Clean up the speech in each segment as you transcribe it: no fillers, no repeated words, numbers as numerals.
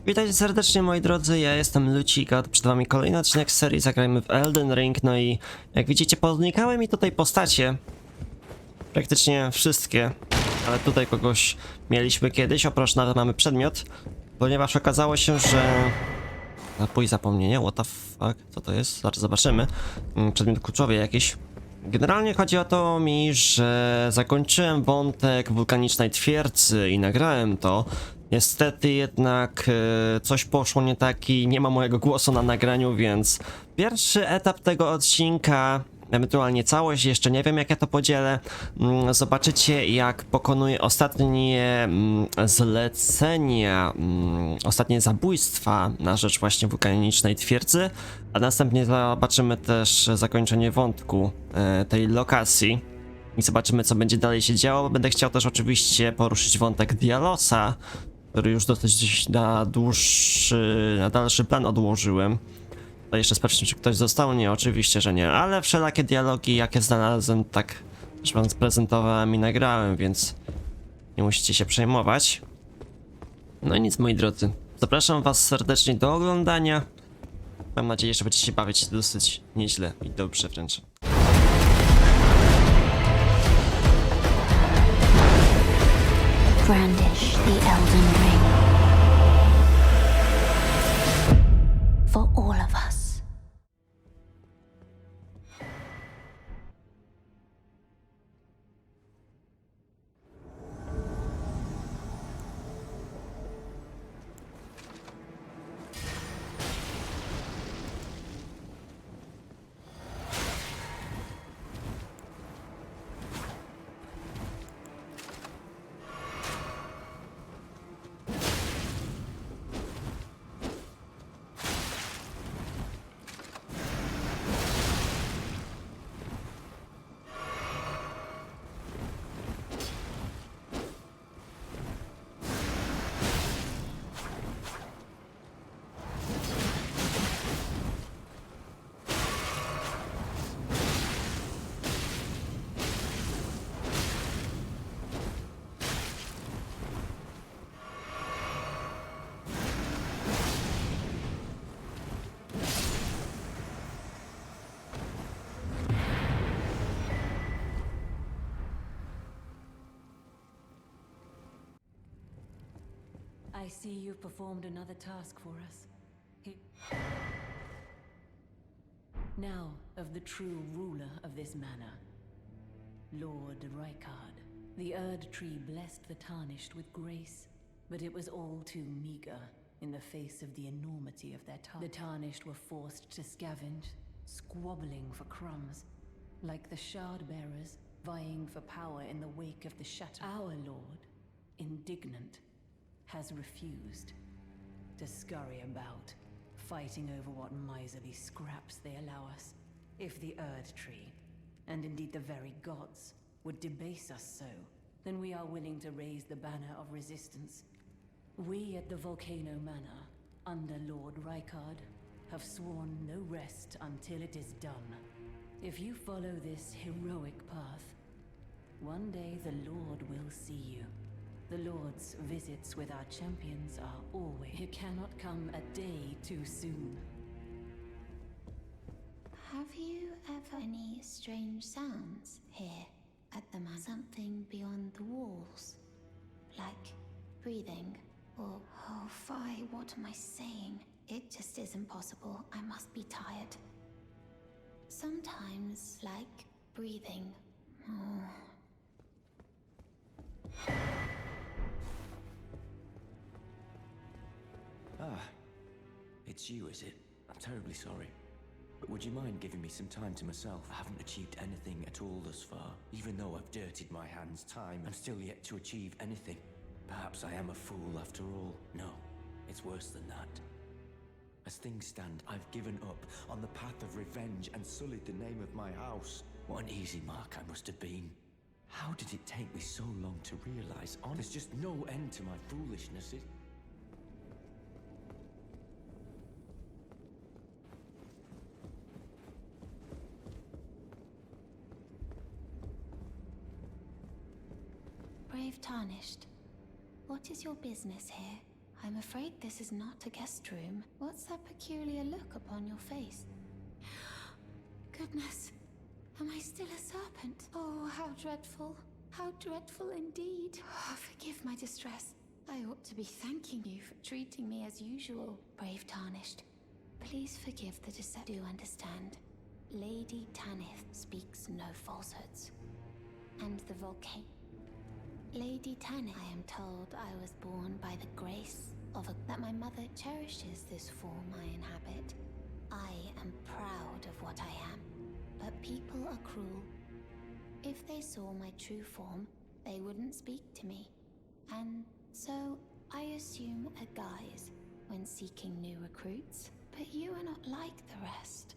Witajcie serdecznie moi drodzy, ja jestem Lucik, a przed wami kolejny odcinek z serii Zagrajmy w Elden Ring. No i jak widzicie, poznikały mi tutaj postacie. Praktycznie wszystkie. Ale tutaj kogoś mieliśmy kiedyś, oprócz nawet mamy przedmiot. Ponieważ okazało się, że... Napój zapomnienia, what the fuck, co to jest? Zaraz zobaczymy. Przedmiot kluczowy jakiś. Generalnie chodzi o to że zakończyłem wątek wulkanicznej twierdzy i nagrałem to. Niestety jednak coś poszło nie tak i nie ma mojego głosu na nagraniu, więc pierwszy etap tego odcinka, ewentualnie całość, jeszcze nie wiem jak ja to podzielę. Zobaczycie jak pokonuję ostatnie zlecenia, ostatnie zabójstwa na rzecz właśnie wulkanicznej twierdzy, a następnie zobaczymy też zakończenie wątku tej lokacji i zobaczymy co będzie dalej się działo. Będę chciał też oczywiście poruszyć wątek Dialosa, który już dosyć na dalszy plan odłożyłem. To jeszcze sprawdźmy, czy ktoś został. Nie, oczywiście, że nie, ale wszelakie dialogi, jakie znalazłem, tak już wam sprezentowałem i nagrałem, więc nie musicie się przejmować. No i nic, moi drodzy. Zapraszam was serdecznie do oglądania. Mam nadzieję, że będziecie się bawić dosyć nieźle i dobrze wręcz. Brandish the Elden Ring for all of us. I see you've performed another task for us. Now, of the true ruler of this manor, Lord Rykard. The Erd Tree blessed the Tarnished with grace, but it was all too meager in the face of the enormity of their task. The Tarnished were forced to scavenge, squabbling for crumbs, like the Shard Bearers vying for power in the wake of the Shatter. Our Lord, indignant, has refused to scurry about, fighting over what miserly scraps they allow us. If the Erd Tree, and indeed the very gods, would debase us so, then we are willing to raise the banner of resistance. We at the Volcano Manor, under Lord Rykard, have sworn no rest until it is done. If you follow this heroic path, one day the Lord will see you. The Lord's visits with our champions are always... It cannot come a day too soon. Have you ever any strange sounds here at the manor? Something beyond the walls, like breathing or... Oh, fie, what am I saying? It just isn't possible. I must be tired. Sometimes, like breathing. Oh. Ah, it's you, is it? I'm terribly sorry. But would you mind giving me some time to myself? I haven't achieved anything at all thus far. Even though I've dirtied my hands time, I'm still yet to achieve anything. Perhaps I am a fool after all. No, it's worse than that. As things stand, I've given up on the path of revenge and sullied the name of my house. What an easy mark I must have been. How did it take me so long to realize? There's just no end to my foolishness. Brave Tarnished, what is your business here? I'm afraid this is not a guest room. What's that peculiar look upon your face? Goodness, am I still a serpent? Oh, how dreadful. How dreadful indeed. Oh, forgive my distress. I ought to be thanking you for treating me as usual, brave Tarnished. Please forgive the deception. Do understand. Lady Tanith speaks no falsehoods. And the volcano. Lady Tanith, I am told I was born by the grace of that my mother cherishes this form I inhabit. I am proud of what I am, but people are cruel. If they saw my true form, they wouldn't speak to me. And so I assume a guise when seeking new recruits. But you are not like the rest.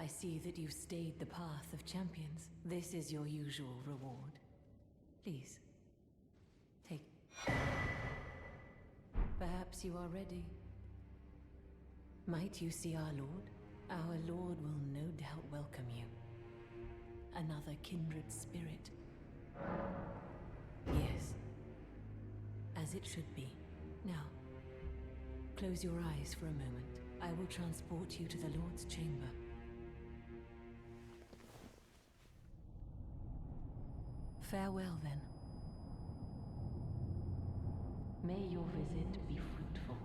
I see that you've stayed the path of champions. This is your usual reward. Please, take. Perhaps you are ready. Might you see our Lord? Our Lord will no doubt welcome you. Another kindred spirit. Yes, as it should be. Now, close your eyes for a moment. I will transport you to the Lord's chamber. Farewell, then. May your visit be fruitful.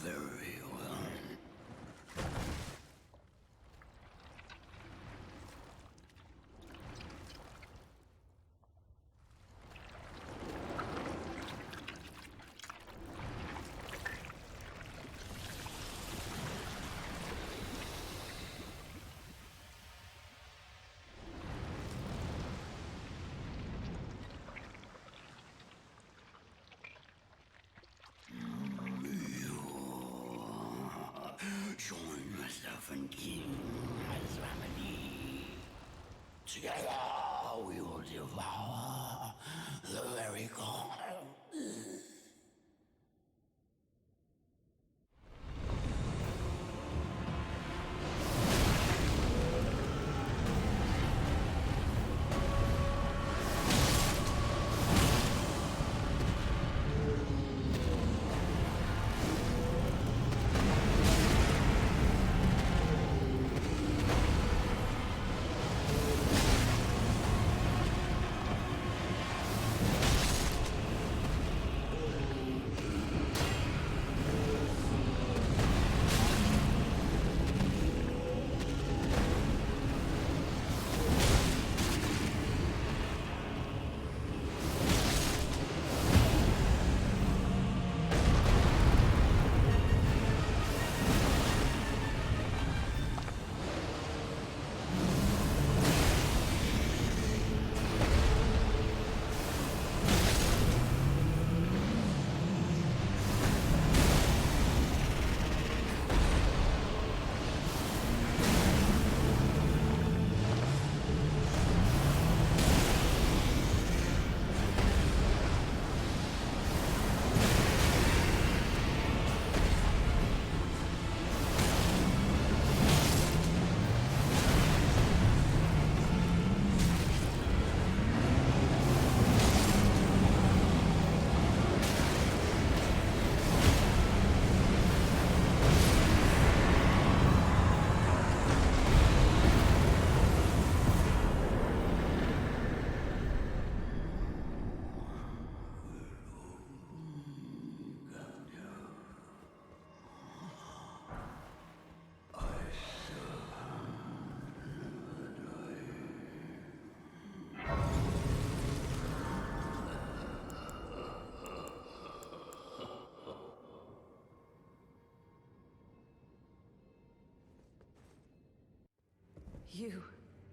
Very well. Join myself and King as remedy. Together we will devour the very god.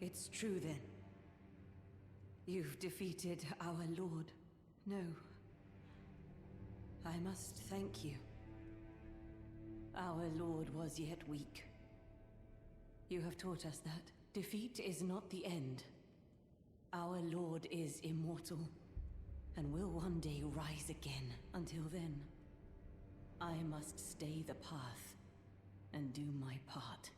It's true then. You've defeated our lord. No. I must thank you. Our lord was yet weak. You have taught us that defeat is not the end. Our lord is immortal, and will one day rise again. Until then, I must stay the path and do my part.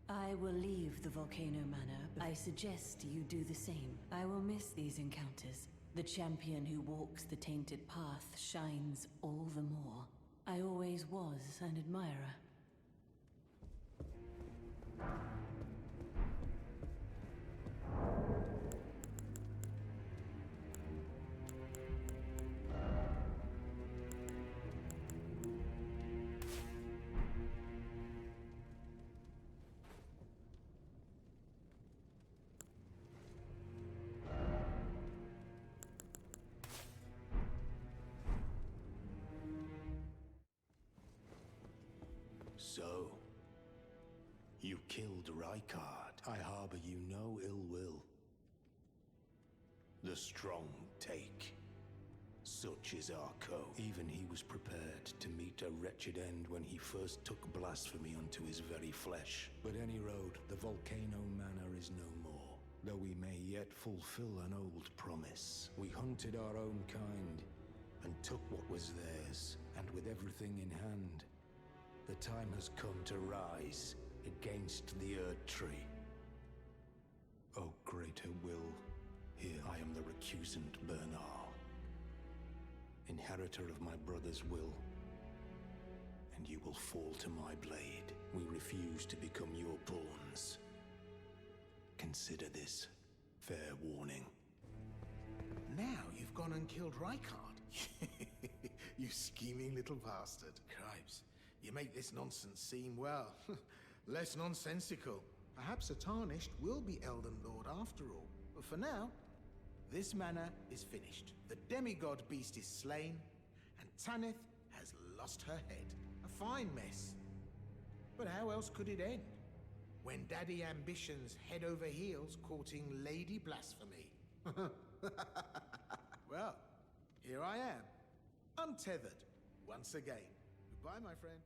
I will leave the Volcano Manor, but I suggest you do the same. I will miss these encounters. The champion who walks the tainted path shines all the more. I always was an admirer. So, you killed Rykard. I harbor you no ill will. The strong take. Such is our code. Even he was prepared to meet a wretched end when he first took blasphemy unto his very flesh. But any road, the Volcano Manor is no more. Though we may yet fulfill an old promise. We hunted our own kind, and took what was theirs, and with everything in hand, the time has come to rise against the Erd Tree. O greater will, here I am the recusant Bernal, inheritor of my brother's will, and you will fall to my blade. We refuse to become your pawns. Consider this fair warning. Now you've gone and killed Rykard. You scheming little bastard. Cripes, you make this nonsense seem, well, less nonsensical. Perhaps a tarnished will be Elden Lord after all. But for now, this manor is finished. The demigod beast is slain, and Tanith has lost her head. A fine mess. But how else could it end? When daddy ambitions head over heels courting Lady Blasphemy. Well, here I am, untethered, once again. Goodbye, my friend.